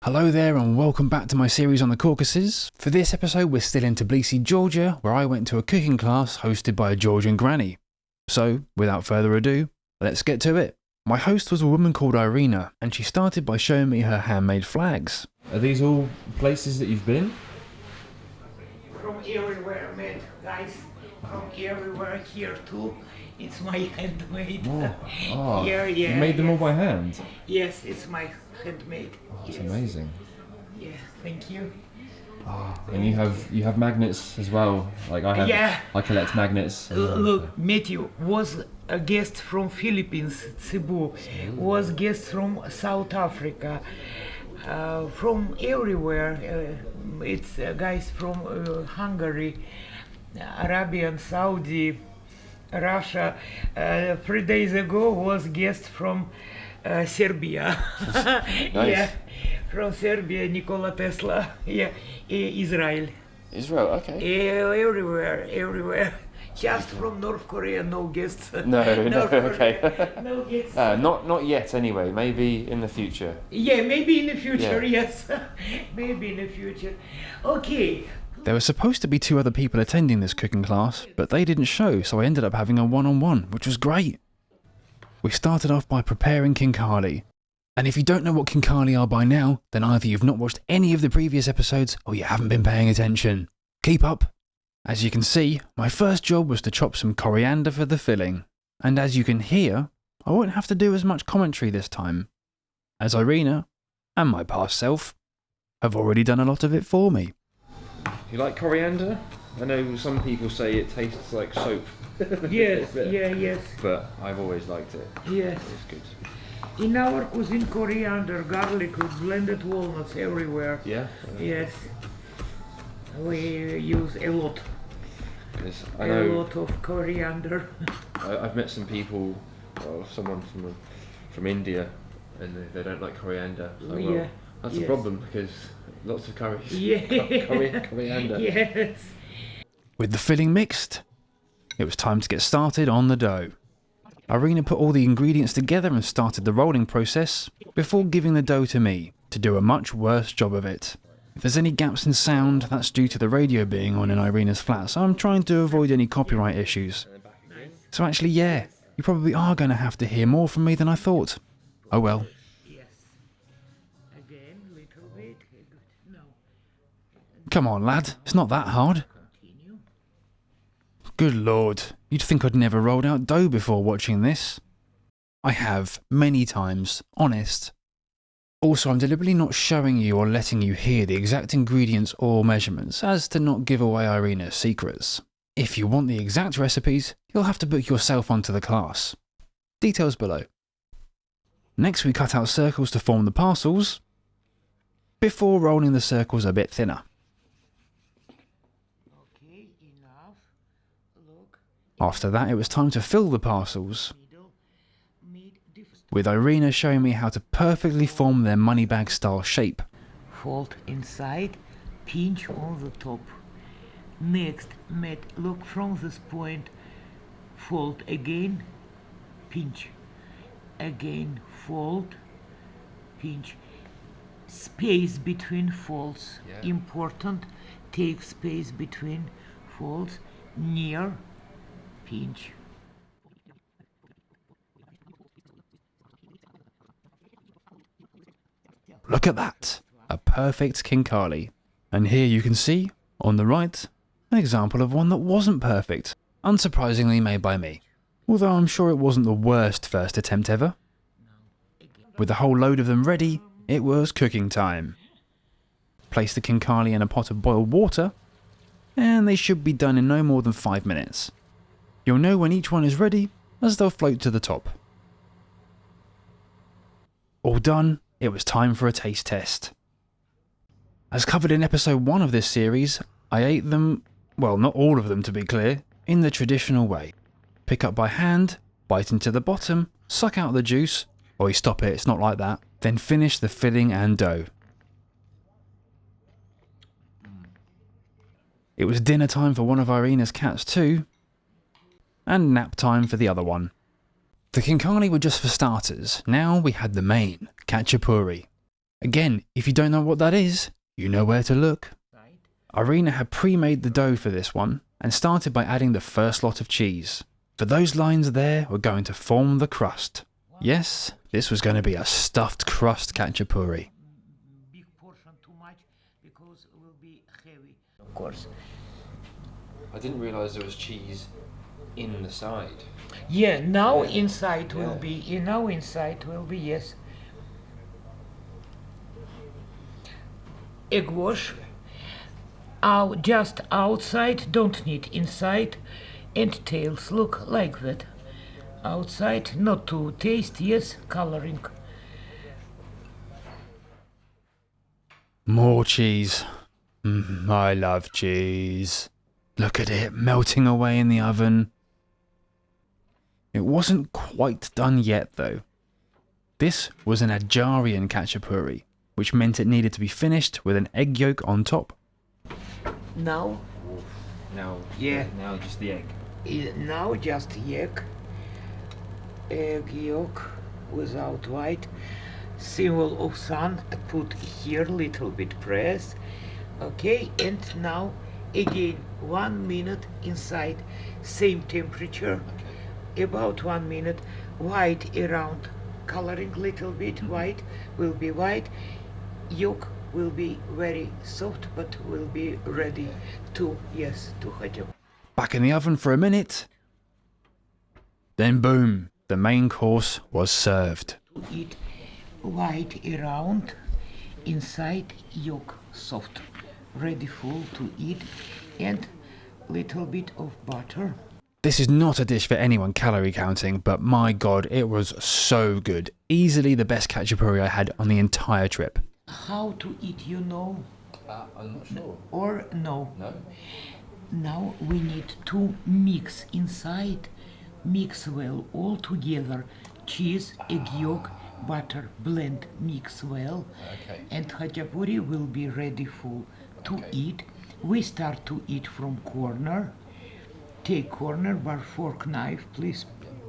Hello there and welcome back to my series on the Caucasus. For this episode we're still in Tbilisi, Georgia, where I went to a cooking class hosted by a Georgian granny. So, without further ado, let's get to it. My host was a woman called Irena, and she started by showing me her handmade flags. Are these all places that you've been? From everywhere, made guys. From everywhere here too. It's my handmade. Oh, yeah, you made them all by hand? Yes, it's my handmade. Oh, that's yes. amazing. Yeah, thank you. Oh, and you have magnets as well. Like I have. Yeah. I collect magnets. Look, Matthew was a guest from Philippines. Cebu was guest from South Africa. From everywhere. It's guys from Hungary, Arabian, Saudi, Russia. 3 days ago was guest from Serbia. Nice. Yeah, from Serbia, Nikola Tesla. Yeah, Israel. Israel, okay. Everywhere. Just from North Korea, no guests. No, Korea, okay. no guests. Not yet anyway, maybe in the future. Yeah, maybe in the future, Yeah. yes. Maybe in the future. Okay. There were supposed to be 2 other people attending this cooking class, but they didn't show, so I ended up having a one-on-one, which was great. We started off by preparing Khinkali. And if you don't know what Khinkali are by now, then either you've not watched any of the previous episodes or you haven't been paying attention. Keep up! As you can see, my first job was to chop some coriander for the filling. And as you can hear, I won't have to do as much commentary this time, as Irena, and my past self, have already done a lot of it for me. You like coriander? I know some people say it tastes like soap. Yes, yes. But I've always liked it. Yes. It's good. In our cuisine, coriander, garlic, blended walnuts everywhere. Yeah? Yes. We use a lot. Because I A know lot of coriander. I've met some people, well, someone from India, and they don't like coriander. So, well, Yeah, that's a yes. problem because lots of curries. Yeah. Coriander. Yes. With the filling mixed, it was time to get started on the dough. Irena put all the ingredients together and started the rolling process before giving the dough to me to do a much worse job of it. If there's any gaps in sound, that's due to the radio being on in Irena's flat, so I'm trying to avoid any copyright issues. So actually, yeah, you probably are going to have to hear more from me than I thought. Oh well. Yes. Again, little bit. No. Come on, lad, it's not that hard. Continue. Good lord, you'd think I'd never rolled out dough before watching this. I have, many times, honest. Also, I'm deliberately not showing you or letting you hear the exact ingredients or measurements, as to not give away Irena's secrets. If you want the exact recipes, you'll have to book yourself onto the class. Details below. Next we cut out circles to form the parcels, before rolling the circles a bit thinner. Okay, enough. Look. After that it was time to fill the parcels, Middle. Mid. with Irena showing me how to perfectly form their money bag style shape. Fold inside, pinch on the top. Next, Matt, look from this point, fold again, pinch. Again, fold, pinch. Space between folds, Yeah. important. Take space between folds, near, pinch. Look at that! A perfect Khinkali. And here you can see, on the right, an example of one that wasn't perfect, unsurprisingly made by me. Although I'm sure it wasn't the worst first attempt ever. With a whole load of them ready, it was cooking time. Place the Khinkali in a pot of boiled water, and they should be done in no more than 5 minutes. You'll know when each one is ready, as they'll float to the top. All done, it was time for a taste test. As covered in episode 1 of this series, I ate them, well, not all of them to be clear, in the traditional way. Pick up by hand, bite into the bottom, suck out the juice, oi stop it, it's not like that, then finish the filling and dough. It was dinner time for one of Irena's cats too, and nap time for the other one. The Khinkali were just for starters, now we had the main, Khachapuri. Again, if you don't know what that is, you know where to look. Irena had pre-made the dough for this one and started by adding the first lot of cheese. For those lines there were going to form the crust. Yes, this was going to be a stuffed crust khachapuri. Big portion too much because it will be heavy. Of course. I didn't realise there was cheese in the side. Yeah, now Yeah. inside will Yeah. be. Now inside will be, yes. Egg wash. Just outside, don't need inside, and tails look like that. Outside, not to taste, yes, coloring. More cheese. I love cheese. Look at it melting away in the oven. It wasn't quite done yet though. This was an Georgian khachapuri, which meant it needed to be finished with an egg yolk on top. Now, Now, Yeah. Now just the egg. now just egg yolk without white, symbol of sun, put here little bit press, okay, and now again 1 minute inside, same temperature, about 1 minute, white around, coloring little bit white, will be white, yolk will be very soft but will be ready to, yes, to khachapuri. Back in the oven for a minute. Then boom, the main course was served. To eat white around, inside yolk soft, ready full to eat, and little bit of butter. This is not a dish for anyone calorie counting, but my god, it was so good. Easily the best khachapuri I had on the entire trip. How to eat, you know, I'm not sure. or no? No? Now we need to mix inside, mix well all together, cheese, egg yolk, butter, blend, mix well, Okay. and khachapuri will be ready full to eat. We start to eat from corner. Take corner by fork, knife, please,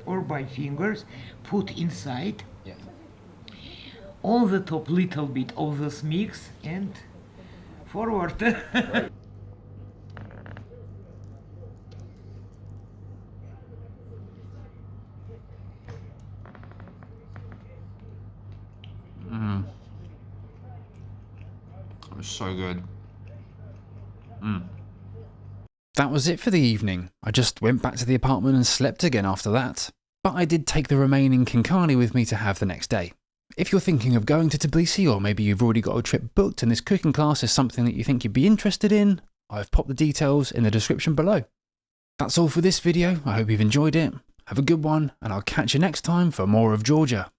or by fingers. Put inside. Yeah. On the top little bit of this mix and forward. It was so good. That was it for the evening. I just went back to the apartment and slept again after that. But I did take the remaining Khinkali with me to have the next day. If you're thinking of going to Tbilisi, or maybe you've already got a trip booked and this cooking class is something that you think you'd be interested in, I've popped the details in the description below. That's all for this video. I hope you've enjoyed it. Have a good one, and I'll catch you next time for more of Georgia.